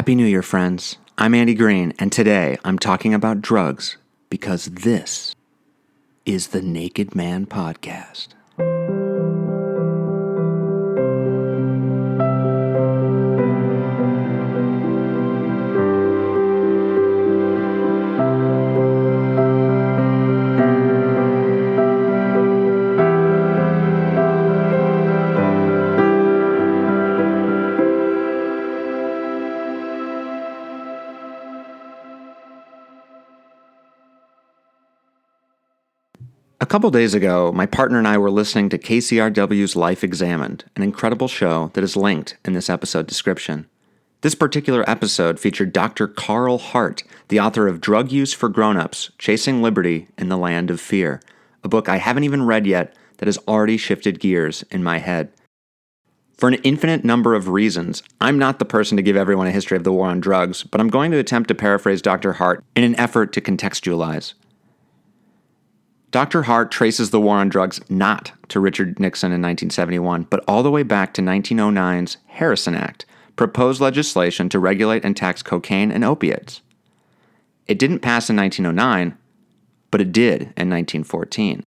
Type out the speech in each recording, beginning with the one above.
Happy New Year, friends. I'm Andy Green, and today I'm talking about drugs because this is the Naked Man Podcast. A couple days ago, my partner and I were listening to KCRW's Life Examined, an incredible show that is linked in this episode description. This particular episode featured Dr. Carl Hart, the author of Drug Use for Grown-Ups, Chasing Liberty in the Land of Fear, a book I haven't even read yet that has already shifted gears in my head. For an infinite number of reasons, I'm not the person to give everyone a history of the war on drugs, but I'm going to attempt to paraphrase Dr. Hart in an effort to contextualize. Dr. Hart traces the war on drugs not to Richard Nixon in 1971, but all the way back to 1909's Harrison Act, proposed legislation to regulate and tax cocaine and opiates. It didn't pass in 1909, but it did in 1914.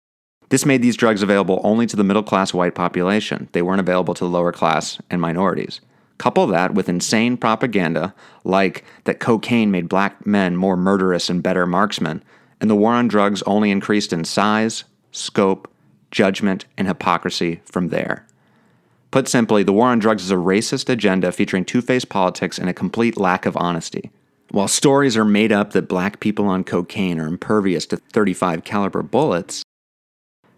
This made these drugs available only to the middle-class white population. They weren't available to the lower class and minorities. Couple that with insane propaganda, like that cocaine made black men more murderous and better marksmen, and the war on drugs only increased in size, scope, judgment, and hypocrisy from there. Put simply, the war on drugs is a racist agenda featuring two-faced politics and a complete lack of honesty. While stories are made up that black people on cocaine are impervious to .35 caliber bullets,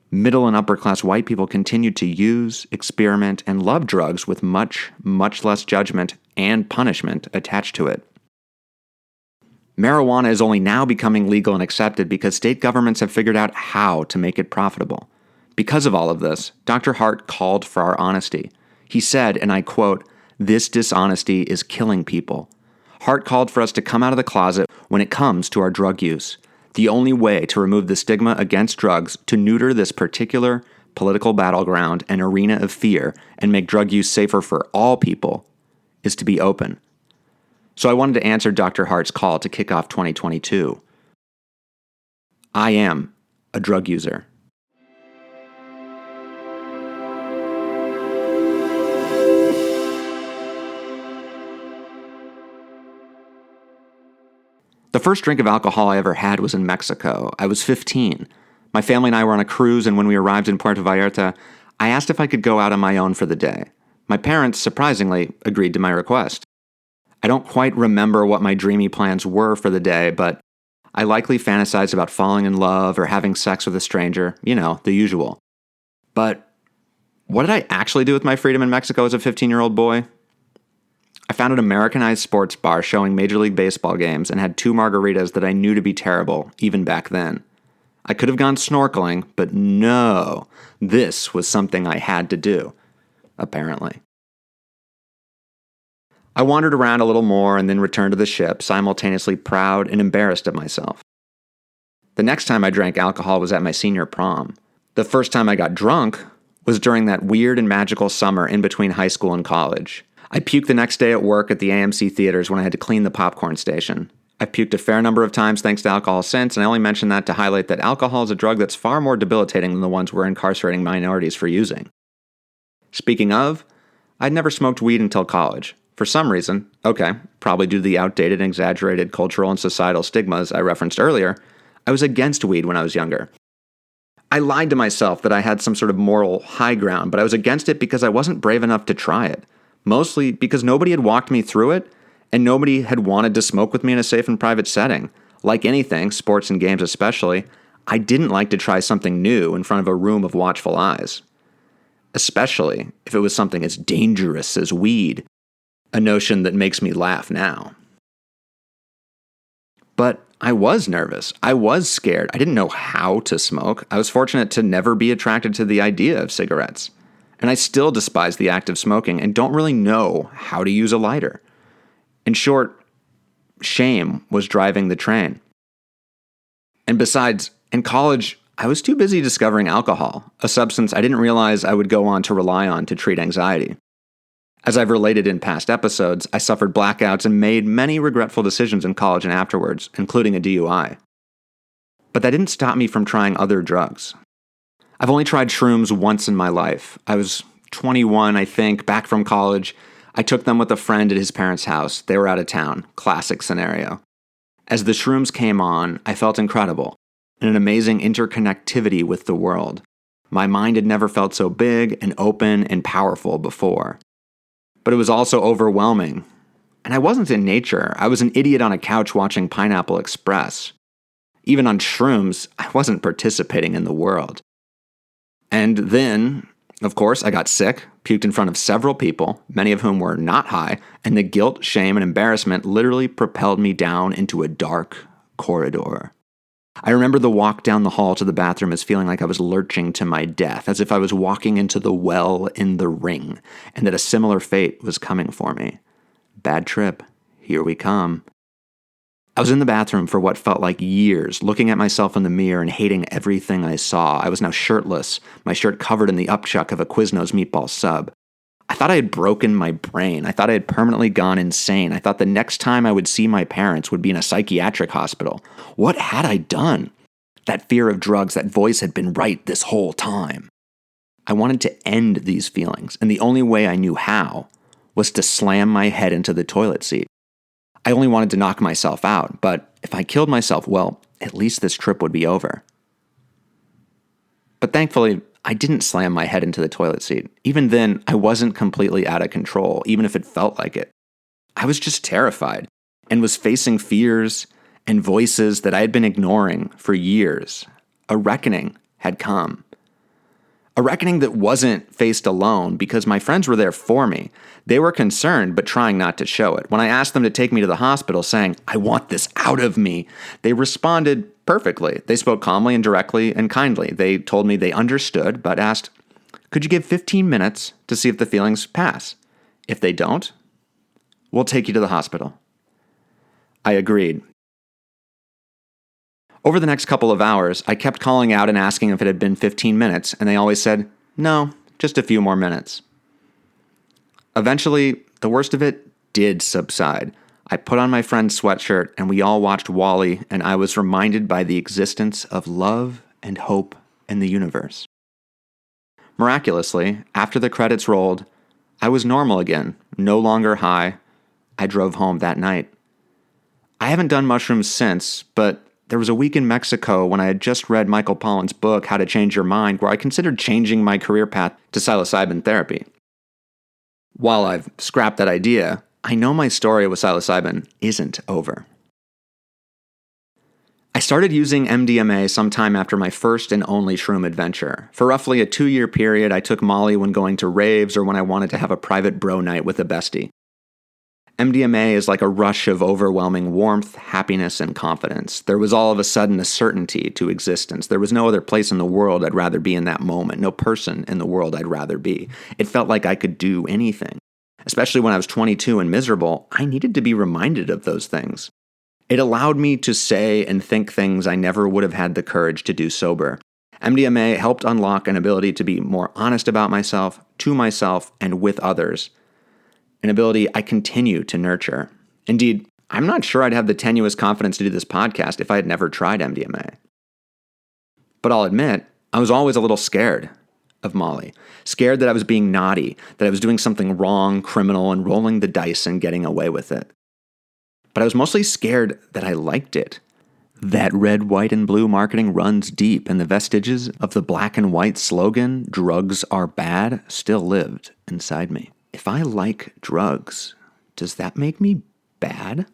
middle and upper-class white people continued to use, experiment, and love drugs with much, much less judgment and punishment attached to it. Marijuana is only now becoming legal and accepted because state governments have figured out how to make it profitable. Because of all of this, Dr. Hart called for our honesty. He said, and I quote, "This dishonesty is killing people." Hart called for us to come out of the closet when it comes to our drug use. The only way to remove the stigma against drugs, to neuter this particular political battleground and arena of fear, and make drug use safer for all people, is to be open. So I wanted to answer Dr. Hart's call to kick off 2022. I am a drug user. The first drink of alcohol I ever had was in Mexico. I was 15. My family and I were on a cruise, and when we arrived in Puerto Vallarta, I asked if I could go out on my own for the day. My parents, surprisingly, agreed to my request. I don't quite remember what my dreamy plans were for the day, but I likely fantasized about falling in love or having sex with a stranger, the usual. But what did I actually do with my freedom in Mexico as a 15-year-old boy? I found an Americanized sports bar showing Major League Baseball games and had 2 margaritas that I knew to be terrible, even back then. I could have gone snorkeling, but no, this was something I had to do, apparently. I wandered around a little more and then returned to the ship, simultaneously proud and embarrassed of myself. The next time I drank alcohol was at my senior prom. The first time I got drunk was during that weird and magical summer in between high school and college. I puked the next day at work at the AMC theaters when I had to clean the popcorn station. I've puked a fair number of times thanks to alcohol since, and I only mention that to highlight that alcohol is a drug that's far more debilitating than the ones we're incarcerating minorities for using. Speaking of, I'd never smoked weed until college. For some reason, probably due to the outdated and exaggerated cultural and societal stigmas I referenced earlier, I was against weed when I was younger. I lied to myself that I had some sort of moral high ground, but I was against it because I wasn't brave enough to try it. Mostly because nobody had walked me through it, and nobody had wanted to smoke with me in a safe and private setting. Like anything, sports and games especially, I didn't like to try something new in front of a room of watchful eyes. Especially if it was something as dangerous as weed. A notion that makes me laugh now. But I was nervous. I was scared. I didn't know how to smoke. I was fortunate to never be attracted to the idea of cigarettes. And I still despise the act of smoking and don't really know how to use a lighter. In short, shame was driving the train. And besides, in college, I was too busy discovering alcohol, a substance I didn't realize I would go on to rely on to treat anxiety. As I've related in past episodes, I suffered blackouts and made many regretful decisions in college and afterwards, including a DUI. But that didn't stop me from trying other drugs. I've only tried shrooms once in my life. I was 21, I think, back from college. I took them with a friend at his parents' house. They were out of town. Classic scenario. As the shrooms came on, I felt incredible, and an amazing interconnectivity with the world. My mind had never felt so big and open and powerful before. But it was also overwhelming. And I wasn't in nature. I was an idiot on a couch watching Pineapple Express. Even on shrooms, I wasn't participating in the world. And then, of course, I got sick, puked in front of several people, many of whom were not high, and the guilt, shame, and embarrassment literally propelled me down into a dark corridor. I remember the walk down the hall to the bathroom as feeling like I was lurching to my death, as if I was walking into the well in the ring, and that a similar fate was coming for me. Bad trip. Here we come. I was in the bathroom for what felt like years, looking at myself in the mirror and hating everything I saw. I was now shirtless, my shirt covered in the upchuck of a Quiznos meatball sub. I thought I had broken my brain. I thought I had permanently gone insane. I thought the next time I would see my parents would be in a psychiatric hospital. What had I done? That fear of drugs, that voice had been right this whole time. I wanted to end these feelings, and the only way I knew how was to slam my head into the toilet seat. I only wanted to knock myself out, but if I killed myself, well, at least this trip would be over. But thankfully, I didn't slam my head into the toilet seat. Even then, I wasn't completely out of control, even if it felt like it. I was just terrified and was facing fears and voices that I had been ignoring for years. A reckoning had come. A reckoning that wasn't faced alone because my friends were there for me. They were concerned, but trying not to show it. When I asked them to take me to the hospital saying, "I want this out of me," they responded perfectly. They spoke calmly and directly and kindly. They told me they understood, but asked, "Could you give 15 minutes to see if the feelings pass? If they don't, we'll take you to the hospital." I agreed. Over the next couple of hours, I kept calling out and asking if it had been 15 minutes, and they always said, "No, just a few more minutes." Eventually, the worst of it did subside. I put on my friend's sweatshirt, and we all watched WALL-E, and I was reminded by the existence of love and hope in the universe. Miraculously, after the credits rolled, I was normal again, no longer high. I drove home that night. I haven't done mushrooms since, but there was a week in Mexico when I had just read Michael Pollan's book, How to Change Your Mind, where I considered changing my career path to psilocybin therapy. While I've scrapped that idea, I know my story with psilocybin isn't over. I started using MDMA sometime after my first and only shroom adventure. For roughly a 2-year period, I took Molly when going to raves or when I wanted to have a private bro night with a bestie. MDMA is like a rush of overwhelming warmth, happiness, and confidence. There was all of a sudden a certainty to existence. There was no other place in the world I'd rather be in that moment, no person in the world I'd rather be. It felt like I could do anything. Especially when I was 22 and miserable, I needed to be reminded of those things. It allowed me to say and think things I never would have had the courage to do sober. MDMA helped unlock an ability to be more honest about myself, to myself, and with others. An ability I continue to nurture. Indeed, I'm not sure I'd have the tenuous confidence to do this podcast if I had never tried MDMA. But I'll admit, I was always a little scared of Molly. Scared that I was being naughty, that I was doing something wrong, criminal, and rolling the dice and getting away with it. But I was mostly scared that I liked it. That red, white, and blue marketing runs deep, and the vestiges of the black and white slogan, "Drugs are bad," still lived inside me. If I like drugs, does that make me bad?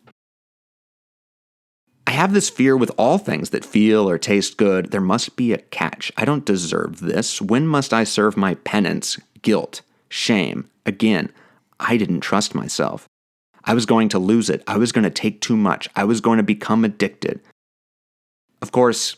I have this fear with all things that feel or taste good. There must be a catch. I don't deserve this. When must I serve my penance, guilt, shame? Again, I didn't trust myself. I was going to lose it. I was going to take too much. I was going to become addicted. Of course,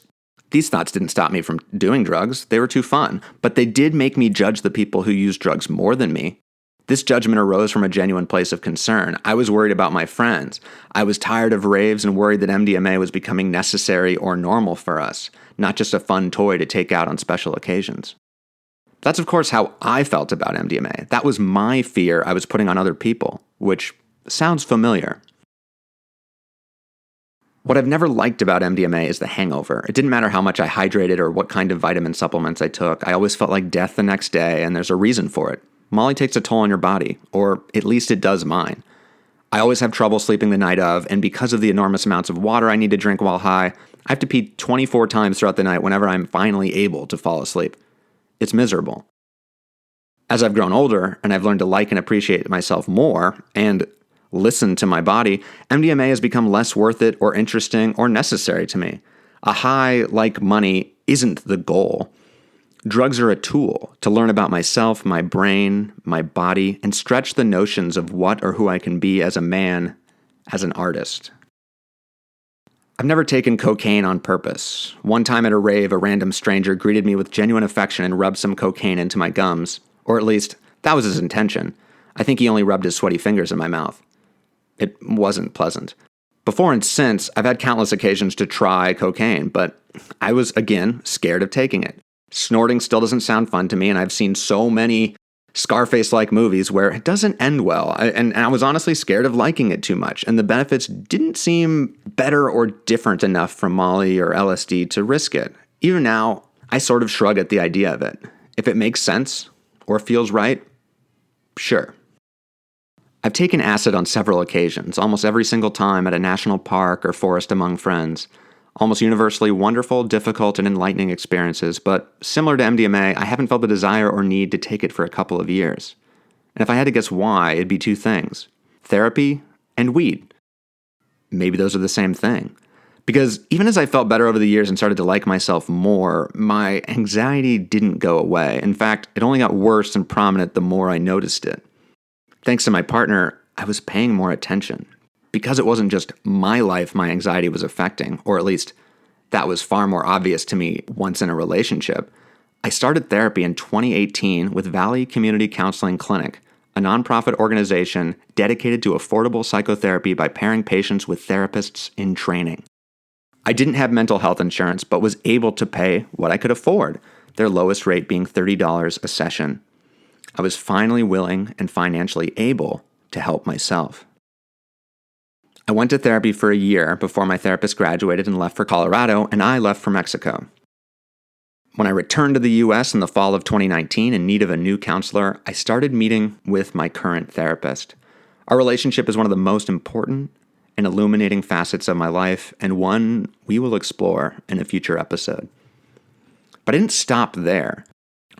these thoughts didn't stop me from doing drugs. They were too fun. But they did make me judge the people who use drugs more than me. This judgment arose from a genuine place of concern. I was worried about my friends. I was tired of raves and worried that MDMA was becoming necessary or normal for us, not just a fun toy to take out on special occasions. That's, of course, how I felt about MDMA. That was my fear I was putting on other people, which sounds familiar. What I've never liked about MDMA is the hangover. It didn't matter how much I hydrated or what kind of vitamin supplements I took. I always felt like death the next day, and there's a reason for it. Molly takes a toll on your body, or at least it does mine. I always have trouble sleeping the night of, and because of the enormous amounts of water I need to drink while high, I have to pee 24 times throughout the night whenever I'm finally able to fall asleep. It's miserable. As I've grown older, and I've learned to like and appreciate myself more, and listen to my body, MDMA has become less worth it or interesting or necessary to me. A high, like money, isn't the goal. Drugs are a tool to learn about myself, my brain, my body, and stretch the notions of what or who I can be as a man, as an artist. I've never taken cocaine on purpose. One time at a rave, a random stranger greeted me with genuine affection and rubbed some cocaine into my gums. Or at least, that was his intention. I think he only rubbed his sweaty fingers in my mouth. It wasn't pleasant. Before and since, I've had countless occasions to try cocaine, but I was, again, scared of taking it. Snorting still doesn't sound fun to me, and I've seen so many Scarface-like movies where it doesn't end well, and I was honestly scared of liking it too much, and the benefits didn't seem better or different enough from Molly or LSD to risk it. Even now, I sort of shrug at the idea of it. If it makes sense, or feels right, sure. I've taken acid on several occasions, almost every single time at a national park or forest among friends. Almost universally wonderful, difficult, and enlightening experiences, but similar to MDMA, I haven't felt the desire or need to take it for a couple of years. And if I had to guess why, it'd be two things: therapy and weed. Maybe those are the same thing. Because even as I felt better over the years and started to like myself more, my anxiety didn't go away. In fact, it only got worse and prominent the more I noticed it. Thanks to my partner, I was paying more attention. Because it wasn't just my life my anxiety was affecting, or at least that was far more obvious to me once in a relationship, I started therapy in 2018 with Valley Community Counseling Clinic, a nonprofit organization dedicated to affordable psychotherapy by pairing patients with therapists in training. I didn't have mental health insurance, but was able to pay what I could afford, their lowest rate being $30 a session. I was finally willing and financially able to help myself. I went to therapy for a year before my therapist graduated and left for Colorado, and I left for Mexico. When I returned to the US in the fall of 2019 in need of a new counselor, I started meeting with my current therapist. Our relationship is one of the most important and illuminating facets of my life, and one we will explore in a future episode. But I didn't stop there.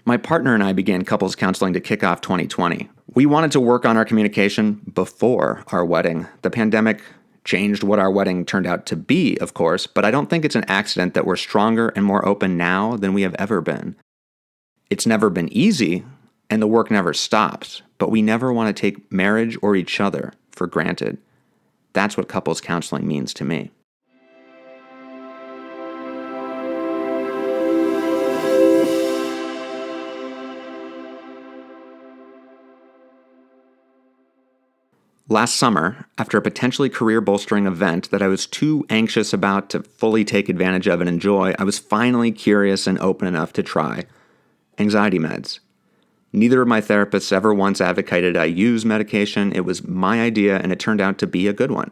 My partner and I began couples counseling to kick off 2020. We wanted to work on our communication before our wedding. The pandemic changed what our wedding turned out to be, of course, but I don't think it's an accident that we're stronger and more open now than we have ever been. It's never been easy, and the work never stops, but we never want to take marriage or each other for granted. That's what couples counseling means to me. Last summer, after a potentially career-bolstering event that I was too anxious about to fully take advantage of and enjoy, I was finally curious and open enough to try anxiety meds. Neither of my therapists ever once advocated I use medication. It was my idea, and it turned out to be a good one.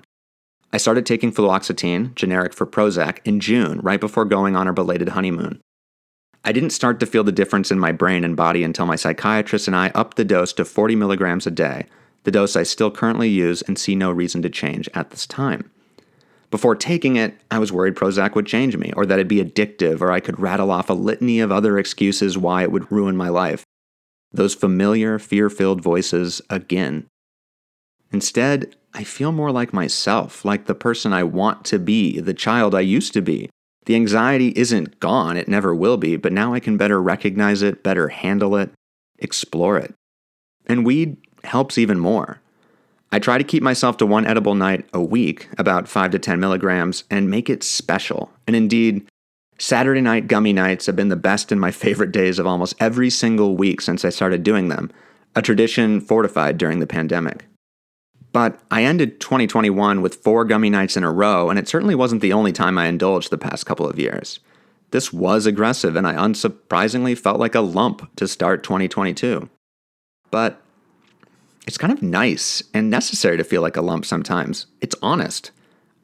I started taking fluoxetine, generic for Prozac, in June, right before going on our belated honeymoon. I didn't start to feel the difference in my brain and body until my psychiatrist and I upped the dose to 40 milligrams a day, the dose I still currently use and see no reason to change at this time. Before taking it, I was worried Prozac would change me, or that it'd be addictive, or I could rattle off a litany of other excuses why it would ruin my life. Those familiar, fear-filled voices again. Instead, I feel more like myself, like the person I want to be, the child I used to be. The anxiety isn't gone, it never will be, but now I can better recognize it, better handle it, explore it. And weed helps even more. I try to keep myself to one edible night a week, about 5 to 10 milligrams, and make it special. And indeed, Saturday night gummy nights have been the best and my favorite days of almost every single week since I started doing them, a tradition fortified during the pandemic. But I ended 2021 with 4 gummy nights in a row, and it certainly wasn't the only time I indulged the past couple of years. This was aggressive, and I unsurprisingly felt like a lump to start 2022. But it's kind of nice and necessary to feel like a lump sometimes. It's honest.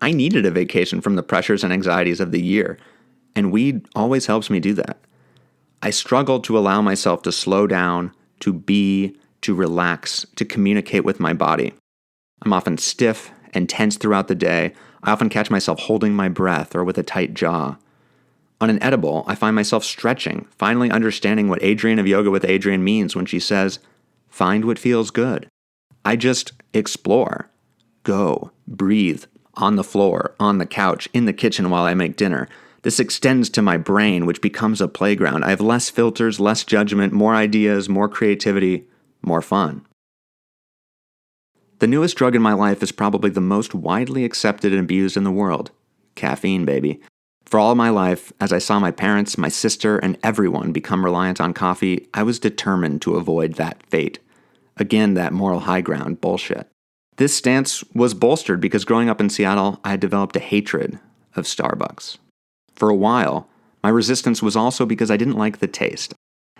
I needed a vacation from the pressures and anxieties of the year, and weed always helps me do that. I struggled to allow myself to slow down, to be, to relax, to communicate with my body. I'm often stiff and tense throughout the day. I often catch myself holding my breath or with a tight jaw. On an edible, I find myself stretching, finally understanding what Adriene of Yoga with Adriene means when she says, find what feels good. I just explore, go, breathe, on the floor, on the couch, in the kitchen while I make dinner. This extends to my brain, which becomes a playground. I have less filters, less judgment, more ideas, more creativity, more fun. The newest drug in my life is probably the most widely accepted and abused in the world. Caffeine, baby. For all my life, as I saw my parents, my sister, and everyone become reliant on coffee, I was determined to avoid that fate. Again, that moral high ground bullshit. This stance was bolstered because growing up in Seattle, I had developed a hatred of Starbucks. For a while, my resistance was also because I didn't like the taste.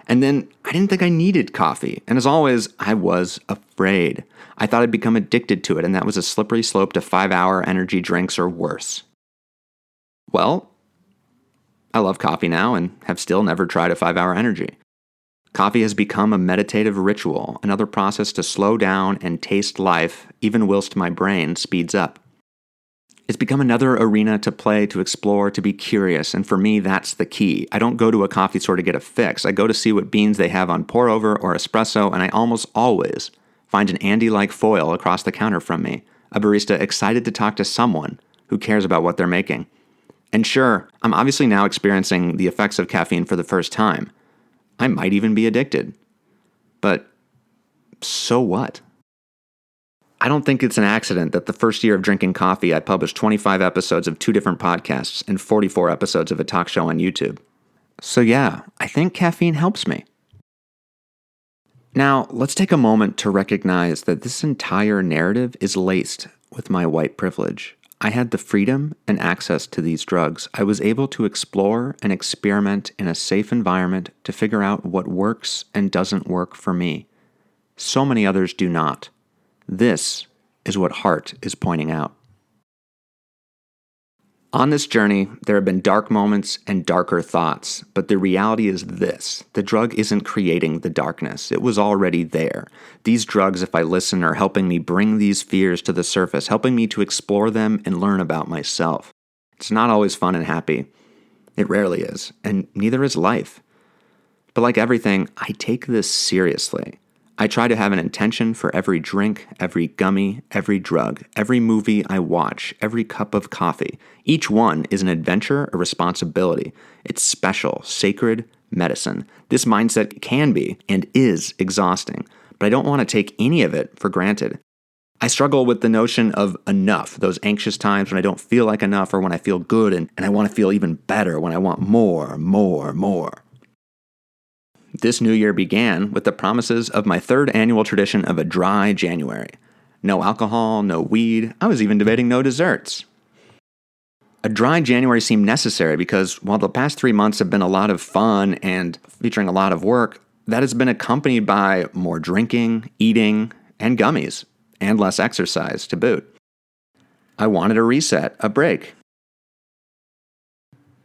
And then I didn't think I needed coffee. And as always, I was afraid. I thought I'd become addicted to it, and that was a slippery slope to 5-hour energy drinks or worse. Well, I love coffee now and have still never tried a 5-hour energy. Coffee has become a meditative ritual, another process to slow down and taste life, even whilst my brain speeds up. It's become another arena to play, to explore, to be curious, and for me, that's the key. I don't go to a coffee store to get a fix. I go to see what beans they have on pour-over or espresso, and I almost always find an Andy-like foil across the counter from me, a barista excited to talk to someone who cares about what they're making. And sure, I'm obviously now experiencing the effects of caffeine for the first time. I might even be addicted. But so what? I don't think it's an accident that the first year of drinking coffee, I published 25 episodes of 2 different podcasts and 44 episodes of a talk show on YouTube. So yeah, I think caffeine helps me. Now, let's take a moment to recognize that this entire narrative is laced with my white privilege. I had the freedom and access to these drugs. I was able to explore and experiment in a safe environment to figure out what works and doesn't work for me. So many others do not. This is what Hart is pointing out. On this journey, there have been dark moments and darker thoughts, but the reality is this. The drug isn't creating the darkness. It was already there. These drugs, if I listen, are helping me bring these fears to the surface, helping me to explore them and learn about myself. It's not always fun and happy. It rarely is, and neither is life. But like everything, I take this seriously. I try to have an intention for every drink, every gummy, every drug, every movie I watch, every cup of coffee. Each one is an adventure, a responsibility. It's special, sacred medicine. This mindset can be and is exhausting, but I don't want to take any of it for granted. I struggle with the notion of enough, those anxious times when I don't feel like enough or when I feel good and I want to feel even better, when I want more. This new year began with the promises of my 3rd annual tradition of a dry January. No alcohol, no weed, I was even debating no desserts. A dry January seemed necessary because while the past 3 months have been a lot of fun and featuring a lot of work, that has been accompanied by more drinking, eating, and gummies, and less exercise to boot. I wanted a reset, a break.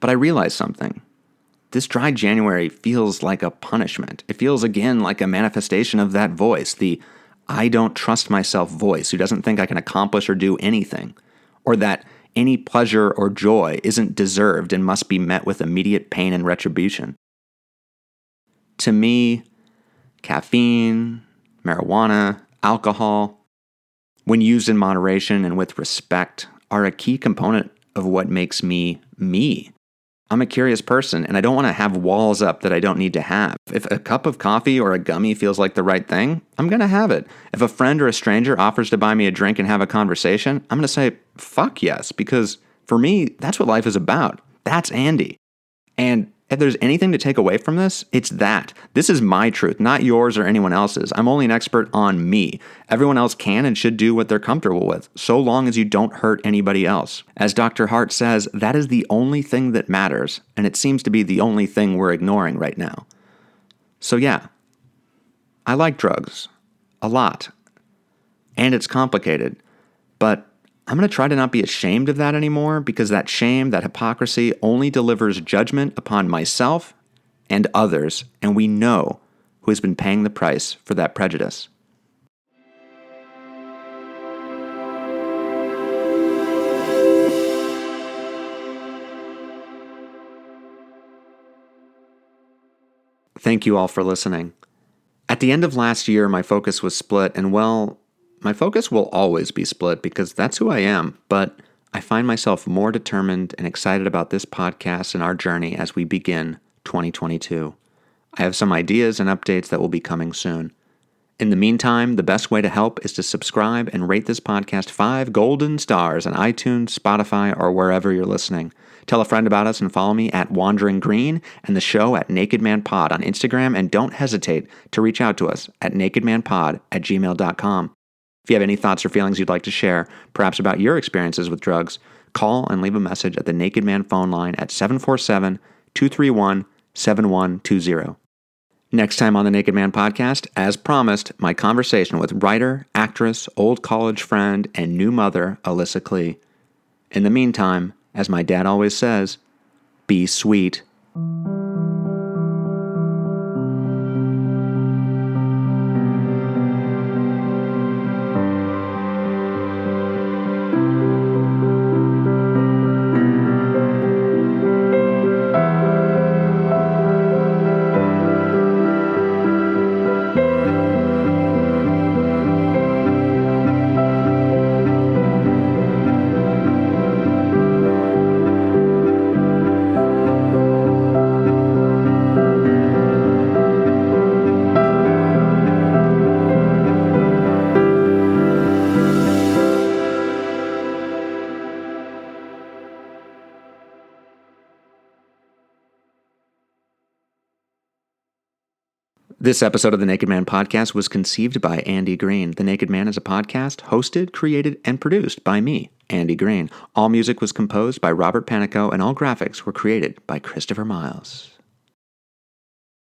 But I realized something. This dry January feels like a punishment. It feels again like a manifestation of that voice, the I don't trust myself voice who doesn't think I can accomplish or do anything, or that any pleasure or joy isn't deserved and must be met with immediate pain and retribution. To me, caffeine, marijuana, alcohol, when used in moderation and with respect, are a key component of what makes me me. I'm a curious person, and I don't want to have walls up that I don't need to have. If a cup of coffee or a gummy feels like the right thing, I'm going to have it. If a friend or a stranger offers to buy me a drink and have a conversation, I'm going to say, fuck yes, because for me, that's what life is about. That's Andy. And If there's anything to take away from this, it's that. This is my truth, not yours or anyone else's. I'm only an expert on me. Everyone else can and should do what they're comfortable with, so long as you don't hurt anybody else. As Dr. Hart says, that is the only thing that matters, and it seems to be the only thing we're ignoring right now. So yeah, I like drugs. A lot. And it's complicated. But I'm going to try to not be ashamed of that anymore, because that shame, that hypocrisy, only delivers judgment upon myself and others, and we know who has been paying the price for that prejudice. Thank you all for listening. At the end of last year, my focus was split, and well, my focus will always be split because that's who I am, but I find myself more determined and excited about this podcast and our journey as we begin 2022. I have some ideas and updates that will be coming soon. In the meantime, the best way to help is to subscribe and rate this podcast 5 golden stars on iTunes, Spotify, or wherever you're listening. Tell a friend about us and follow me at Wandering Green and the show at Naked Man Pod on Instagram, and don't hesitate to reach out to us at nakedmanpod@gmail.com. If you have any thoughts or feelings you'd like to share, perhaps about your experiences with drugs, call and leave a message at the Naked Man phone line at 747-231-7120. Next time on the Naked Man podcast, as promised, my conversation with writer, actress, old college friend, and new mother, Alyssa Klee. In the meantime, as my dad always says, be sweet. This episode of the Naked Man podcast was conceived by Andy Green. The Naked Man is a podcast hosted, created, and produced by me, Andy Green. All music was composed by Robert Panico, and all graphics were created by Christopher Miles.